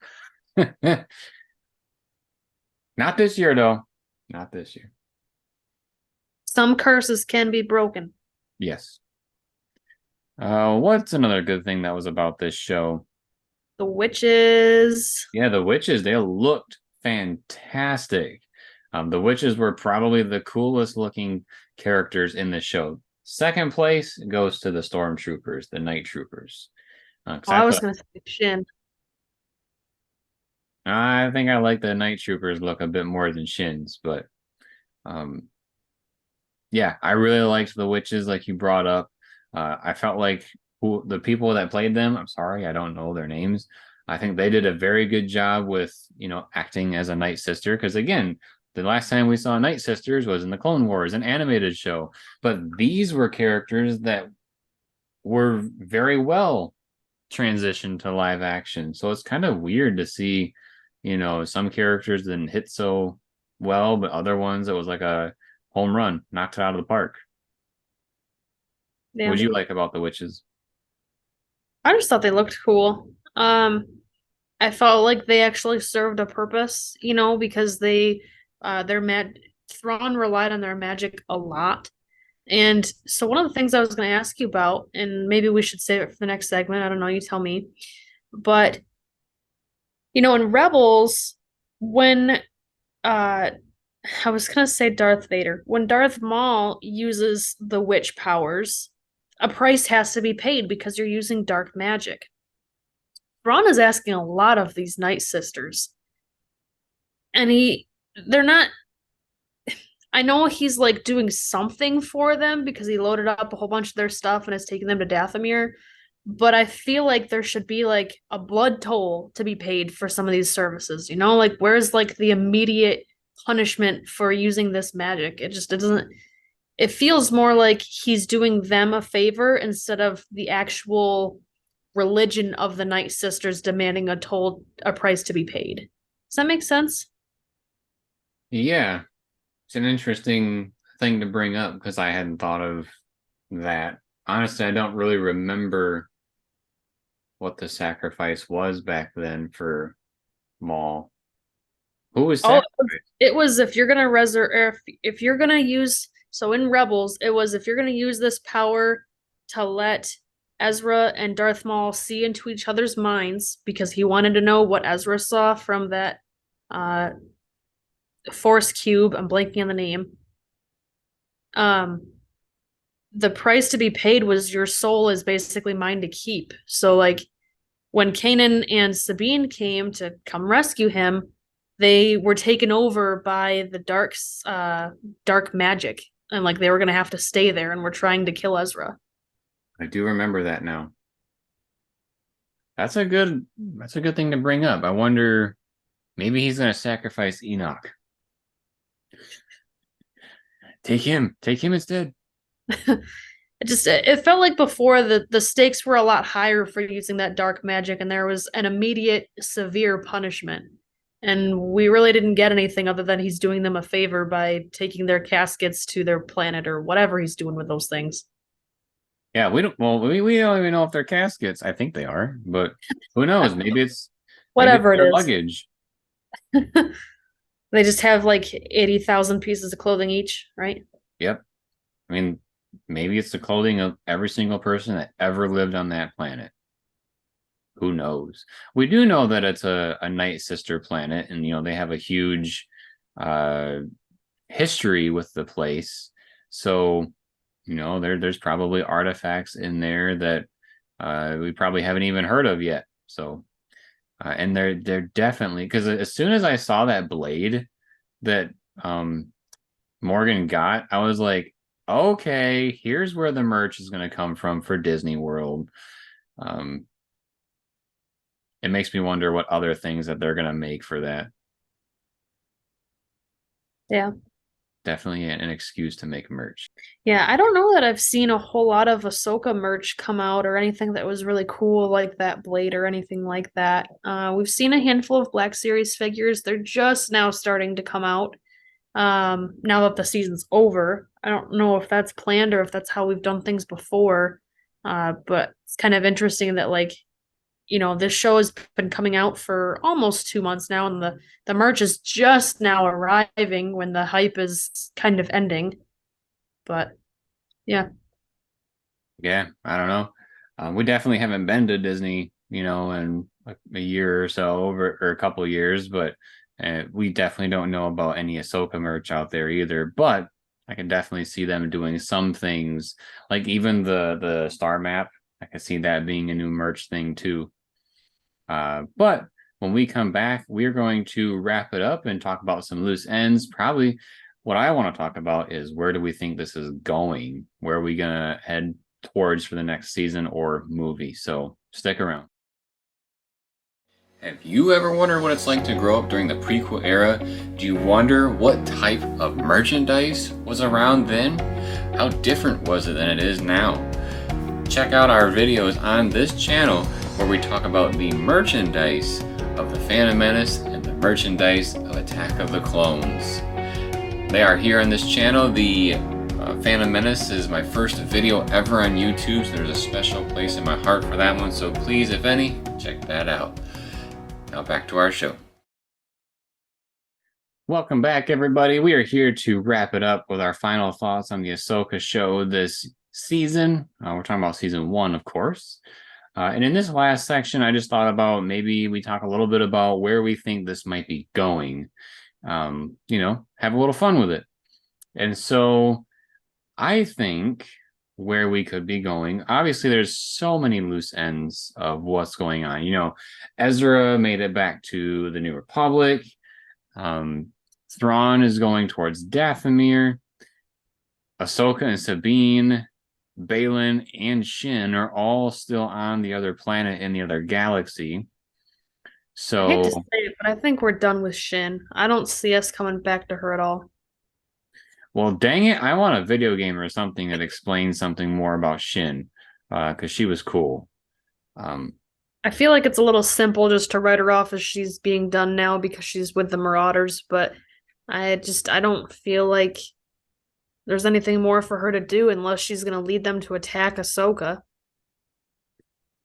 Not this year, though. Not this year. Some curses can be broken. Yes. What's another good thing that was about this show? The witches. Yeah, the witches, they looked fantastic. The witches were probably the coolest looking characters in the show. Second place goes to the stormtroopers, the night troopers. I was going to say Shin. I think I like the night troopers look a bit more than Shin's, but yeah, I really liked the witches, like you brought up. I felt like the people that played them, I'm sorry, I don't know their names. I think they did a very good job with, acting as a Night Sister. Because again, the last time we saw Night Sisters was in the Clone Wars, an animated show. But these were characters that were very well transitioned to live action. So it's kind of weird to see, some characters didn't hit so well, but other ones, it was like a home run, knocked it out of the park. Yeah. What would you like about the witches? I just thought they looked cool. I felt like they actually served a purpose, because Thrawn relied on their magic a lot. And so one of the things I was going to ask you about, and maybe we should save it for the next segment, I don't know, you tell me. But in Rebels, when I was going to say Darth Vader, when Darth Maul uses the witch powers, a price has to be paid because you're using dark magic. Thrawn is asking a lot of these Night Sisters. And they're not, I know he's like doing something for them because he loaded up a whole bunch of their stuff and is taking them to Dathomir. But I feel like there should be like a blood toll to be paid for some of these services, like where's like the immediate punishment for using this magic? It feels more like he's doing them a favor instead of the actual religion of the Night Sisters demanding a price to be paid. Does that make sense? Yeah, it's an interesting thing to bring up, because I hadn't thought of that. Honestly, I don't really remember what the sacrifice was back then for Maul. Who was Oh, sacrificed? it was if you're gonna resurrect, if you're gonna use, so in Rebels, it was if you're gonna use this power to let Ezra and Darth Maul see into each other's minds because he wanted to know what Ezra saw from that uh Force cube. I'm blanking on the name. Um, the price to be paid was your soul is basically mine to keep. So like when Kanan and Sabine came to come rescue him, they were taken over by the dark magic, and like they were gonna have to stay there, and were trying to kill Ezra. I do remember that now. That's a good thing to bring up. I wonder, maybe he's gonna sacrifice Enoch. Take him instead. It felt like before the stakes were a lot higher for using that dark magic, and there was an immediate severe punishment. And we really didn't get anything other than he's doing them a favor by taking their caskets to their planet or whatever he's doing with those things. Yeah, we don't. Well, we don't even know if they're caskets. I think they are, but who knows? Maybe it's Whatever it their is. luggage. They just have like 80,000 pieces of clothing each, right? Yep. I mean, maybe it's the clothing of every single person that ever lived on that planet. Who knows? We do know that it's a Night Sister planet, and they have a huge uh history with the place. So, there's probably artifacts in there that we probably haven't even heard of yet. So, and they're definitely, because as soon as I saw that blade that Morgan got, I was like, okay, here's where the merch is going to come from for Disney World. It makes me wonder what other things that they're going to make for that. Yeah. Definitely an excuse to make merch. Yeah, I don't know that I've seen a whole lot of Ahsoka merch come out or anything that was really cool like that blade or anything like that. We've seen a handful of Black Series figures. They're just now starting to come out. Now that the season's over. I don't know if that's planned or if that's how we've done things before. But it's kind of interesting that this show has been coming out for almost 2 months now, and the merch is just now arriving when the hype is kind of ending. But yeah. Yeah, I don't know. We definitely haven't been to Disney, in like a year or so, or a couple of years, but we definitely don't know about any Ahsoka merch out there either. But I can definitely see them doing some things, like even the star map. I can see that being a new merch thing too. But when we come back, we're going to wrap it up and talk about some loose ends. Probably what I want to talk about is where do we think this is going? Where are we going to head towards for the next season or movie? So stick around. Have you ever wondered what it's like to grow up during the prequel era? Do you wonder what type of merchandise was around then? How different was it than it is now? Check out our videos on this channel where we talk about the merchandise of the Phantom Menace and the merchandise of Attack of the Clones. They are here on this channel. The Phantom Menace is my first video ever on YouTube, so there's a special place in my heart for that one, so please, if any, check that out. Now back to our show. Welcome back, everybody. We are here to wrap it up with our final thoughts on the Ahsoka show this season. We're talking about season 1, of course. And in this last section, I just thought about maybe we talk a little bit about where we think this might be going. Have a little fun with it. And so I think where we could be going, obviously there's so many loose ends of what's going on. Ezra made it back to the New Republic. Thrawn is going towards Dathomir. Ahsoka and Sabine, Baylan, and Shin are all still on the other planet in the other galaxy. So I hate to say it, but I think we're done with Shin. I don't see us coming back to her at all. Well, dang it, I want a video game or something that explains something more about Shin, because she was cool. I feel like it's a little simple just to write her off as she's being done now because she's with the Marauders, but I don't feel like there's anything more for her to do unless she's going to lead them to attack Ahsoka.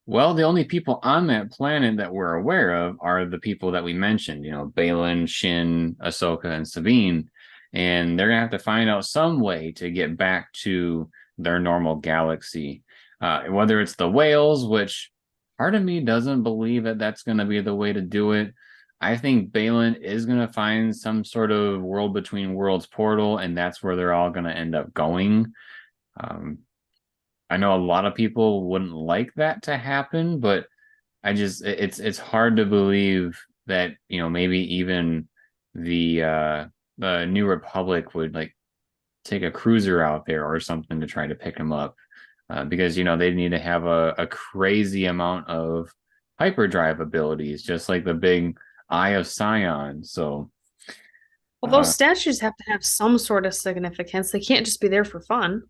Well, the only people on that planet that we're aware of are the people that we mentioned, Balin, Shin, Ahsoka, and Sabine. And they're going to have to find out some way to get back to their normal galaxy. Whether it's the whales, which part of me doesn't believe that that's going to be the way to do it. I think Balin is going to find some sort of world between worlds portal, and that's where they're all going to end up going. Um, I know a lot of people wouldn't like that to happen, but it's hard to believe that maybe even the New Republic would like take a cruiser out there or something to try to pick them up, because they need to have a crazy amount of hyperdrive abilities, just like the big Eye of Sion. So Well, those statues have to have some sort of significance. They can't just be there for fun.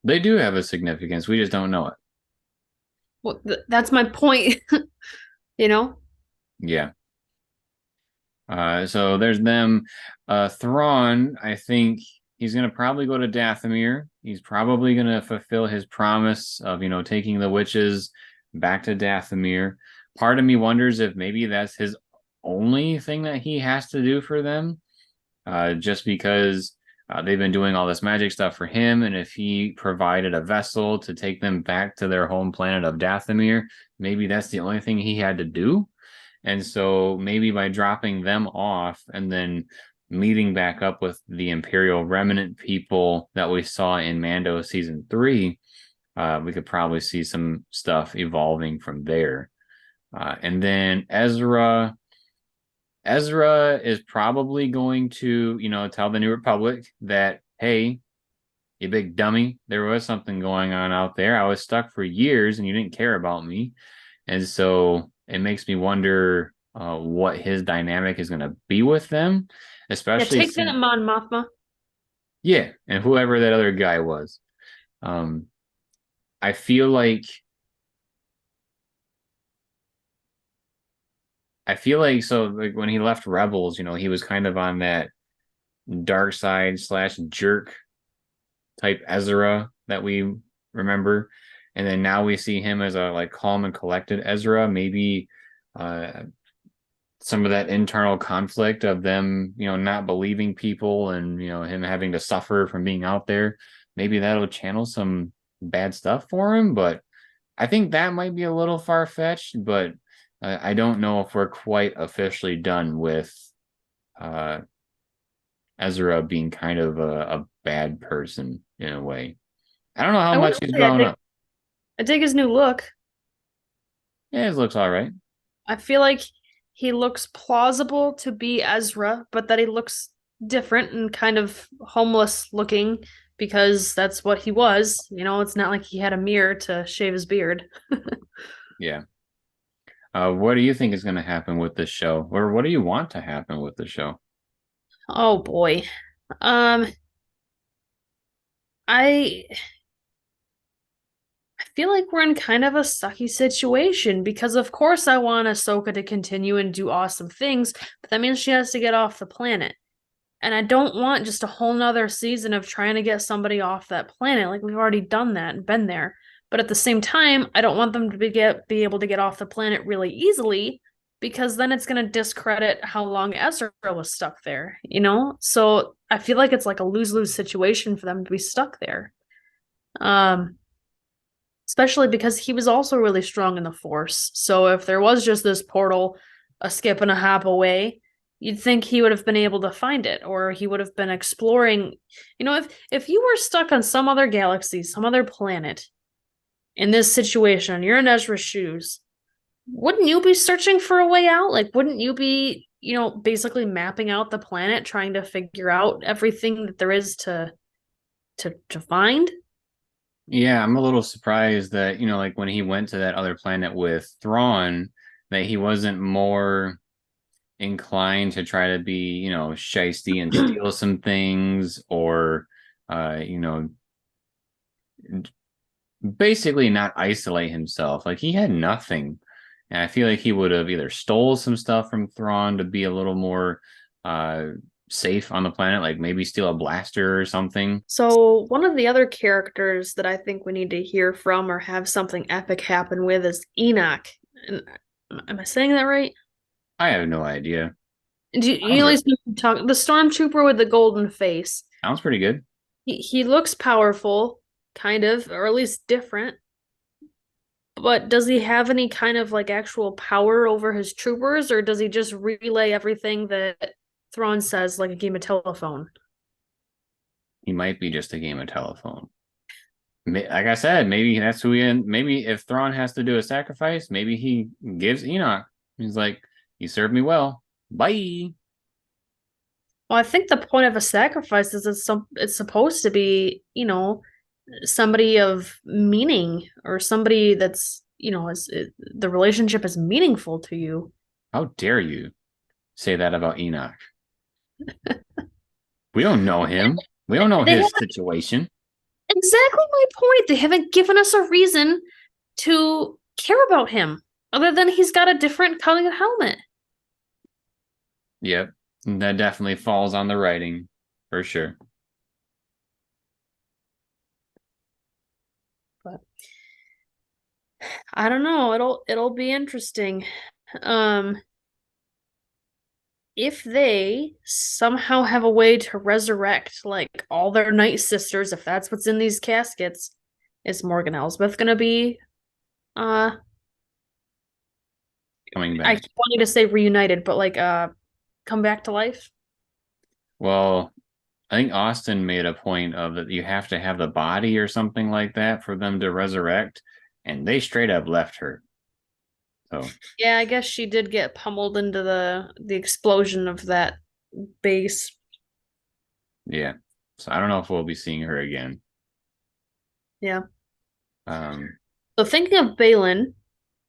they do have a significance. We just don't know it. Well, that's my point. You know? Yeah. So there's them. Thrawn, I think he's gonna probably go to Dathomir. He's probably gonna fulfill his promise of taking the witches back to Dathomir. Part of me wonders if maybe that's his only thing that he has to do for them, just because they've been doing all this magic stuff for him, and if he provided a vessel to take them back to their home planet of Dathomir, maybe that's the only thing he had to do. And so maybe by dropping them off and then meeting back up with the Imperial Remnant people that we saw in Mando season 3, we could probably see some stuff evolving from there. And then Ezra is probably going to, tell the New Republic that, hey, you big dummy, there was something going on out there. I was stuck for years and you didn't care about me. And so it makes me wonder what his dynamic is going to be with them, especially take that, Mon Mothma. Yeah, and whoever that other guy was. I feel like so like when he left Rebels, he was kind of on that dark side / jerk type Ezra that we remember, and then now we see him as a like calm and collected Ezra. Maybe some of that internal conflict of them, not believing people and him having to suffer from being out there. Maybe that'll channel some bad stuff for him, but I think that might be a little far-fetched. But I don't know if we're quite officially done with Ezra being kind of a bad person in a way. I don't know how much he's grown up. I dig his new look. Yeah, his looks all right. I feel like he looks plausible to be Ezra, but that he looks different and kind of homeless looking because that's what he was. It's not like he had a mirror to shave his beard. Yeah. What do you think is going to happen with this show? Or what do you want to happen with the show? Oh boy. I feel like we're in kind of a sucky situation because of course I want Ahsoka to continue and do awesome things, but that means she has to get off the planet. And I don't want just a whole nother season of trying to get somebody off that planet. Like we've already done that and been there. But at the same time, I don't want them to be able to get off the planet really easily because then it's going to discredit how long Ezra was stuck there, So I feel like it's like a lose-lose situation for them to be stuck there. Especially because he was also really strong in the Force. So if there was just this portal a skip and a hop away, you'd think he would have been able to find it, or he would have been exploring. If you were stuck on some other galaxy, some other planet, in this situation, you're in Ezra's shoes, wouldn't you be searching for a way out? Like, wouldn't you be, basically mapping out the planet, trying to figure out everything that there is to find? Yeah, I'm a little surprised that, like when he went to that other planet with Thrawn, that he wasn't more inclined to try to be, shisty and steal some things, or, basically not isolate himself. Like he had nothing. And I feel like he would have either stole some stuff from Thrawn to be a little more safe on the planet, like maybe steal a blaster or something. So one of the other characters that I think we need to hear from or have something epic happen with is Enoch. And am I saying that right? I have no idea. Do you at least talk the stormtrooper with the golden face? Sounds pretty good. He looks powerful, kind of, or at least different. But does he have any kind of like actual power over his troopers, or does he just relay everything that Thrawn says like a game of telephone? He might be just a game of telephone. Like I said, maybe that's who he in. Maybe if Thrawn has to do a sacrifice, maybe he gives Enoch. He's like, you served me well. Bye. Well, I think the point of a sacrifice is it's supposed to be, somebody of meaning or somebody that's, the relationship is meaningful to you. How dare you say that about Enoch? We don't know him. We don't know his situation. Exactly my point. They haven't given us a reason to care about him other than he's got a different colored helmet. Yep. That definitely falls on the writing for sure. But I don't know. It'll be interesting. If they somehow have a way to resurrect like all their Night Sisters, if that's what's in these caskets, is Morgan Elsbeth gonna be coming back? I wanted to say reunited, but like come back to life? Well, I think Austin made a point of that you have to have the body or something like that for them to resurrect, and they straight up left her. So yeah, I guess she did get pummeled into the explosion of that base. Yeah. So I don't know if we'll be seeing her again. Yeah. So thinking of Balin,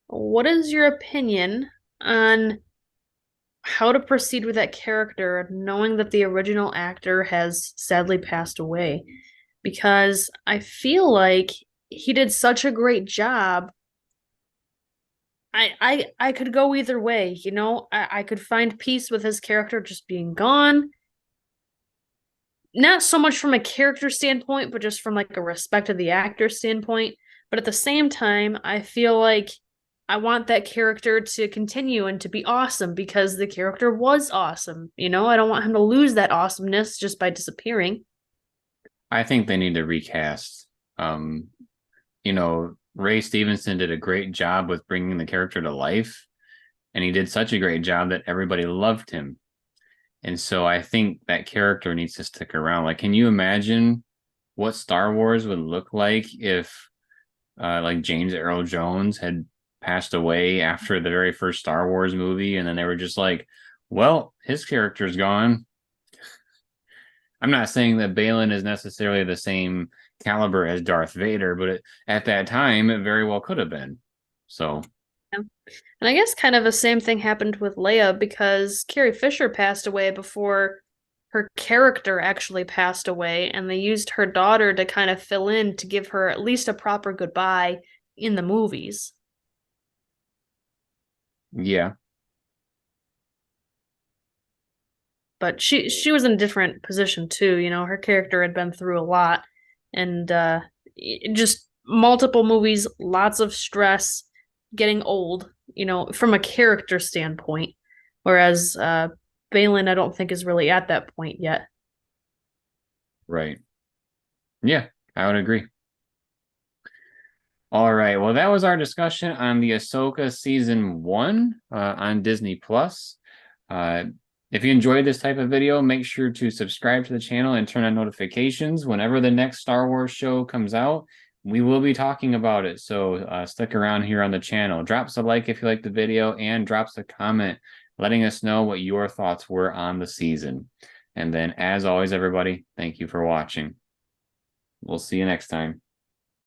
what is your opinion on how to proceed with that character, knowing that the original actor has sadly passed away? Because I feel like he did such a great job. I could go either way, I could find peace with his character just being gone. Not so much from a character standpoint, but just from like a respect of the actor standpoint. But at the same time, I feel like I want that character to continue and to be awesome because the character was awesome. I don't want him to lose that awesomeness just by disappearing. I think they need to recast. Ray Stevenson did a great job with bringing the character to life, and he did such a great job that everybody loved him. And so I think that character needs to stick around. Like, can you imagine what Star Wars would look like if like James Earl Jones had passed away after the very first Star Wars movie, and then they were just like, well, his character's gone. I'm not saying that Balin is necessarily the same caliber as Darth Vader, but at that time, it very well could have been. So, yeah. And I guess kind of the same thing happened with Leia because Carrie Fisher passed away before her character actually passed away, and they used her daughter to kind of fill in to give her at least a proper goodbye in the movies. Yeah. But she was in a different position too, her character had been through a lot, and just multiple movies, lots of stress, getting old, from a character standpoint. Whereas Balin, I don't think is really at that point yet. Right. Yeah, I would agree. All right. Well, that was our discussion on the Ahsoka season 1 on Disney Plus. If you enjoyed this type of video, make sure to subscribe to the channel and turn on notifications. Whenever the next Star Wars show comes out, we will be talking about it. So stick around here on the channel. Drop us a like if you liked the video, and drop us a comment letting us know what your thoughts were on the season. And then, as always, everybody, thank you for watching. We'll see you next time.